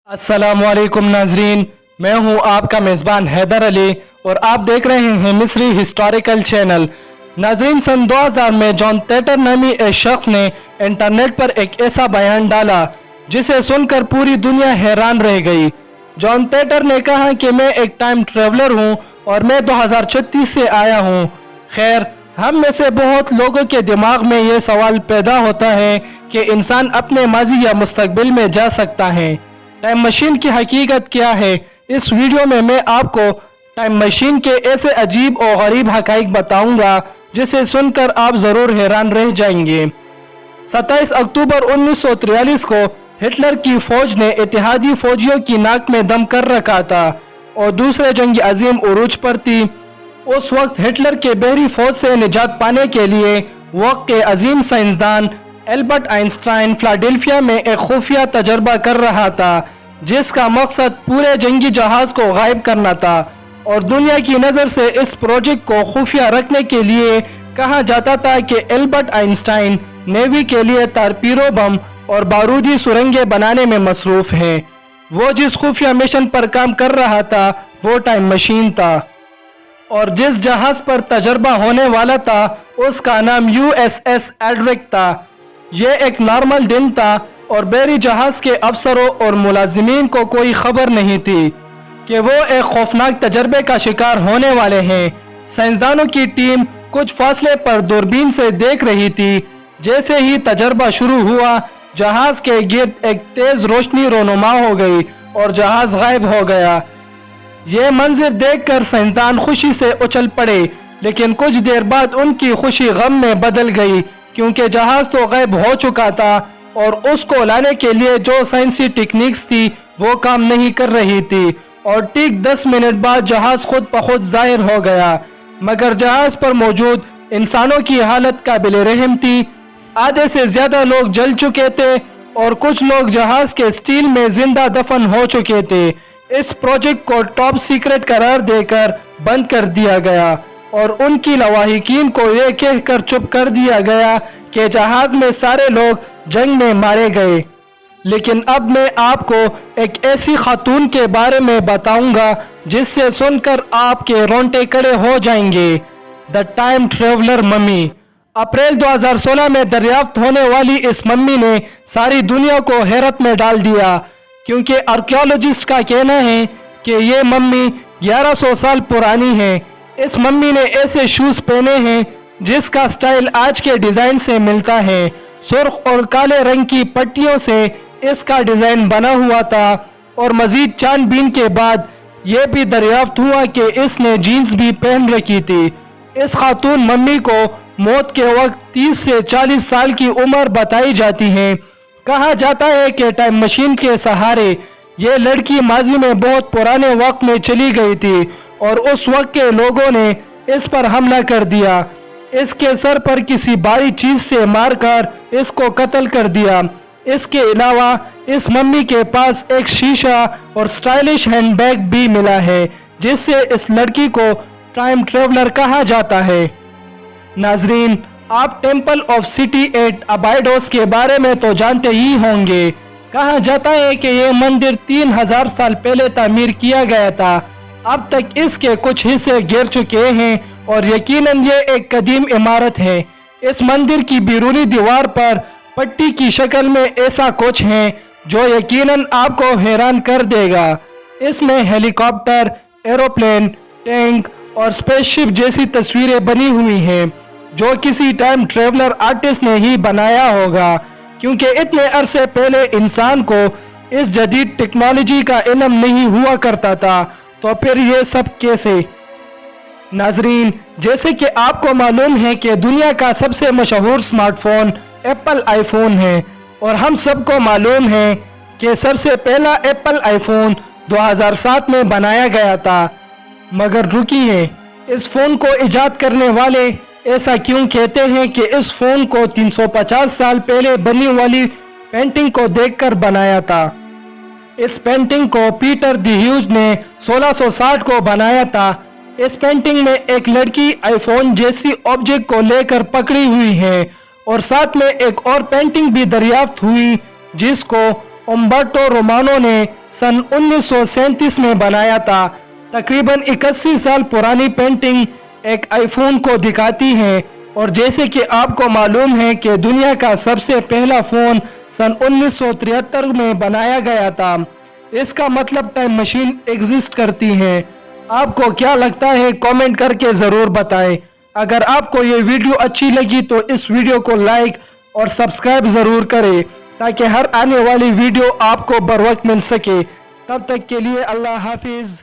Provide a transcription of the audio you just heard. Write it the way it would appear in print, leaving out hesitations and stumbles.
अस्सलामुअलैकुम नाजरीन, मैं हूं आपका मेज़बान हैदर अली और आप देख रहे हैं मिस्री हिस्टोरिकल चैनल। नाजरीन, सन 2000 में जॉन टेटर नामी एक शख्स ने इंटरनेट पर एक ऐसा बयान डाला जिसे सुनकर पूरी दुनिया हैरान रह गई। जॉन टेटर ने कहा कि मैं एक टाइम ट्रेवलर हूं और मैं 2036 से आया हूं। खैर, हम में से बहुत लोगों के दिमाग में ये सवाल पैदा होता है कि इंसान अपने माजी या मुस्तकबिल में जा सकता है। टाइम मशीन की हकीकत क्या है? इस वीडियो में मैं आपको टाइम मशीन के ऐसे अजीब और गरीब हकाइक बताऊंगा जिसे सुनकर आप ज़रूर हैरान रह जाएंगे। 27 अक्टूबर 1943 को हिटलर की फौज ने इत्तेहादी फौजियों की नाक में दम कर रखा था और दूसरे जंग अजीम उरूज पर थी। उस वक्त हिटलर के बहरी फौज से निजात पाने के लिए वक्त के अजीम साइंसदान एल्बर्ट आइंस्टाइन फिलाडेल्फिया में एक खुफिया तजर्बा कर रहा था जिसका मकसद पूरे जंगी जहाज को गायब करना था और दुनिया की नज़र से इस प्रोजेक्ट को खुफिया रखने के लिए कहा जाता था कि एल्बर्ट आइंस्टाइन नेवी के लिए तारपीरो बम और बारूदी सुरंगें बनाने में मसरूफ हैं। वो जिस खुफिया मिशन पर काम कर रहा था वो टाइम मशीन था और जिस जहाज पर तजर्बा होने वाला था उसका नाम USS एडरिक था। ये एक नॉर्मल दिन था और बहरी जहाज के अफसरों और मुलाजिमीन को कोई खबर नहीं थी कि वो एक खौफनाक तजर्बे का शिकार होने वाले हैं। साइंसदानों की टीम कुछ फासले पर दूरबीन से देख रही थी। जैसे ही तजर्बा शुरू हुआ, जहाज के गिर्द एक तेज रोशनी रोनुमा हो गई और जहाज गायब हो गया। ये मंजर देखकर साइंसदान खुशी से उछल पड़े, लेकिन कुछ देर बाद उनकी खुशी गम में बदल गई क्योंकि जहाज तो गायब हो चुका था और उसको लाने के लिए जो साइंसी टेक्निक्स थी वो काम नहीं कर रही थी और ठीक 10 मिनट बाद जहाज खुद ब खुद जाहिर हो गया। मगर जहाज पर मौजूद इंसानों की हालत काबिल रहम थी। आधे से ज्यादा लोग जल चुके थे और कुछ लोग जहाज के स्टील में जिंदा दफन हो चुके थे। इस प्रोजेक्ट को टॉप सीक्रेट करार देकर बंद कर दिया गया और उनकी लवाहिकीन को ये कहकर चुप कर दिया गया कि जहाज में सारे लोग जंग में मारे गए। लेकिन अब मैं आपको एक ऐसी खातून के बारे में बताऊंगा जिससे सुनकर आपके रोंगटे खड़े हो जाएंगे। The time traveller mummy. April 2016 में दरियाफ्त होने वाली इस मम्मी ने सारी दुनिया को हैरत में डाल दिया क्योंकि आर्कियोलॉजिस्ट का कहना है कि ये मम्मी 1100 साल पुरानी है। इस मम्मी ने ऐसे शूज पहने हैं जिसका स्टाइल आज के डिजाइन से मिलता है। सुर्ख और काले रंग की पट्टियों से इसका डिजाइन बना हुआ था और मजीद छानबीन के बाद यह भी दरियाफ्त हुआ कि इसने जीन्स भी पहन रखी थी। इस खातून मम्मी को मौत के वक्त 30 से 40 साल की उम्र बताई जाती है। कहा जाता है कि टाइम मशीन के सहारे ये लड़की माजी में बहुत पुराने वक्त में चली गई थी और उस वक्त के लोगों ने इस पर हमला कर दिया। इसके सर पर किसी भारी चीज से मारकर इसको कत्ल कर दिया। इसके अलावा इस मम्मी के पास एक शीशा और स्टाइलिश हैंडबैग भी मिला है जिससे इस लड़की को टाइम ट्रेवलर कहा जाता है। नाजरीन, आप टेम्पल ऑफ सिटी एट अबाइडोस के बारे में तो जानते ही होंगे। कहा जाता है कि यह मंदिर 3000 साल पहले तामीर किया गया था। अब तक इसके कुछ हिस्से गिर चुके हैं और यकीनन ये एक कदीम इमारत है। इस मंदिर की बैरूनी दीवार पर पट्टी की शक्ल में ऐसा कुछ है जो यकीनन आपको हैरान कर देगा। इसमें हेलीकॉप्टर, एरोप्लेन, टैंक और स्पेसशिप जैसी तस्वीरें बनी हुई हैं जो किसी टाइम ट्रेवलर आर्टिस्ट ने ही बनाया होगा क्योंकि इतने अरसे पहले इंसान को इस जदीद टेक्नोलॉजी का इल्म नहीं हुआ करता था, तो फिर ये सब कैसे? नाजरीन, जैसे कि आपको मालूम है कि दुनिया का सबसे मशहूर स्मार्टफोन एप्पल आईफोन है और हम सबको मालूम है कि सबसे पहला एप्पल आईफोन 2007 में बनाया गया था। मगर रुकिए, इस फोन को इजाद करने वाले ऐसा क्यों कहते हैं कि इस फोन को 350 साल पहले बनी वाली पेंटिंग को देखकर बनाया था? इस पेंटिंग को पीटर द ह्यूज ने 1660 को बनाया था। इस पेंटिंग में एक लड़की आईफोन जैसी ऑब्जेक्ट को लेकर पकड़ी हुई है और साथ में एक और पेंटिंग भी दरियाफ्त हुई जिसको उम्बर्टो रोमानो ने सन 1937 में बनाया था। तकरीबन 81 साल पुरानी पेंटिंग एक आईफोन को दिखाती है और जैसे कि आपको मालूम है कि दुनिया का सबसे पहला फ़ोन सन 1973 में बनाया गया था। इसका मतलब टाइम मशीन एग्जिस्ट करती है। आपको क्या लगता है कमेंट करके ज़रूर बताएं। अगर आपको ये वीडियो अच्छी लगी तो इस वीडियो को लाइक और सब्सक्राइब ज़रूर करें ताकि हर आने वाली वीडियो आपको बर वक्त मिल सके। तब तक के लिए अल्लाह हाफिज़।